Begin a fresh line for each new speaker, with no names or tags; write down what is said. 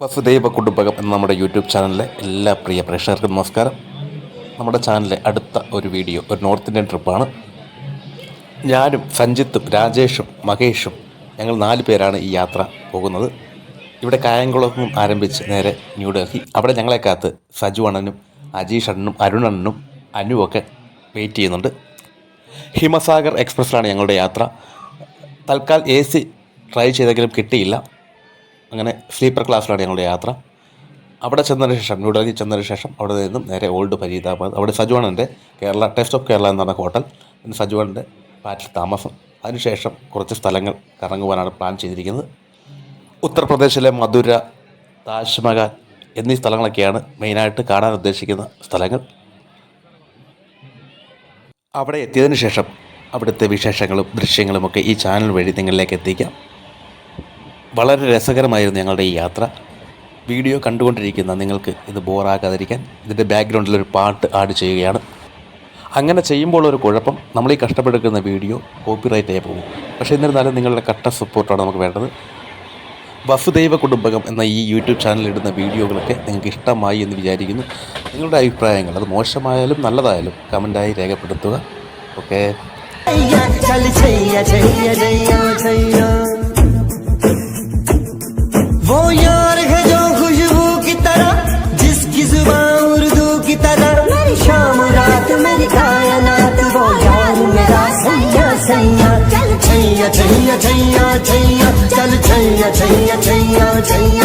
വസുദൈവ കുടുംബകം എന്ന നമ്മുടെ യൂട്യൂബ് ചാനലിലെ എല്ലാ പ്രിയ പ്രേക്ഷകർക്കും നമസ്കാരം. നമ്മുടെ ചാനലിലെ അടുത്ത ഒരു വീഡിയോ ഒരു നോർത്ത് ഇന്ത്യൻ ട്രിപ്പാണ്. ഞാനും സഞ്ജിത്തും രാജേഷും മഹേഷും ഞങ്ങൾ 4 പേരാണ് ഈ യാത്ര പോകുന്നത്. ഇവിടെ കായംകുളത്തും ആരംഭിച്ച് നേരെ ന്യൂഡൽഹി. അവിടെ ഞങ്ങളെ കാത്ത് സജു അണ്ണനും അജീഷ് അണ്ണനും അരുണണ്ണനും അനുവൊക്കെ വെയിറ്റ് ചെയ്യുന്നുണ്ട്. ഹിമസാഗർ എക്സ്പ്രസ്സിലാണ് ഞങ്ങളുടെ യാത്ര. തൽക്കാൽ AC ട്രൈ ചെയ്തെങ്കിലും കിട്ടിയില്ല. അങ്ങനെ സ്ലീപ്പർ ക്ലാസ്സിലാണ് ഞങ്ങളുടെ യാത്ര. അവിടെ ചെന്നതിന് ശേഷം ന്യൂഡൽഹി ചെന്നതിന് ശേഷം അവിടെ നിന്നും നേരെ ഓൾഡ് ഫരീദാബാദ്. അവിടെ സജുവാണൻ്റെ കേരള ടേസ്റ്റ് ഓഫ് കേരള എന്ന് പറഞ്ഞ ഹോട്ടൽ, പിന്നെ സജുവാണൻ്റെ ഫ്ലാറ്റിൽ താമസം. അതിനുശേഷം കുറച്ച് സ്ഥലങ്ങൾ കറങ്ങുവാനാണ് പ്ലാൻ ചെയ്തിരിക്കുന്നത്. ഉത്തർപ്രദേശിലെ മധുര, താജ്മഹൽ എന്നീ സ്ഥലങ്ങളൊക്കെയാണ് മെയിനായിട്ട് കാണാൻ ഉദ്ദേശിക്കുന്ന സ്ഥലങ്ങൾ. അവിടെ എത്തിയതിനു ശേഷം അവിടുത്തെ വിശേഷങ്ങളും ദൃശ്യങ്ങളുമൊക്കെ ഈ ചാനൽ വഴി നിങ്ങളിലേക്ക് എത്തിക്കാം. വളരെ രസകരമായിരുന്നു ഞങ്ങളുടെ ഈ യാത്ര. വീഡിയോ കണ്ടുകൊണ്ടിരിക്കുന്ന നിങ്ങൾക്ക് ഇത് ബോറാകാതിരിക്കാൻ ഇതിൻ്റെ ബാക്ക്ഗ്രൗണ്ടിലൊരു പാട്ട് ആഡ് ചെയ്യുകയാണ്. അങ്ങനെ ചെയ്യുമ്പോൾ ഒരു കുഴപ്പം, നമ്മൾ ഈ കഷ്ടപ്പെടുക്കുന്ന വീഡിയോ കോപ്പിറൈറ്റ് ആയി പോകും. പക്ഷേ എന്നിരുന്നാലും നിങ്ങളുടെ കട്ട സപ്പോർട്ടാണ് നമുക്ക് വേണ്ടത്. വസുദൈവ കുടുംബകം എന്ന ഈ യൂട്യൂബ് ചാനലിൽ ഇടുന്ന വീഡിയോകളൊക്കെ നിങ്ങൾക്ക് ഇഷ്ടമായി എന്ന് വിചാരിക്കുന്നു. നിങ്ങളുടെ അഭിപ്രായങ്ങൾ, അത് മോശമായാലും നല്ലതായാലും കമൻറ്റായി രേഖപ്പെടുത്തുക. ഓക്കെ.
वो यार है जो खुशबू की तरह, जिसकी जुबान उर्दू की तरह, मेरी शाम रात मेरी कायनात, वो यार मेरा सैया सैया, चल छैया छैया छैया छैया, चल छैया छैया छैया छैया.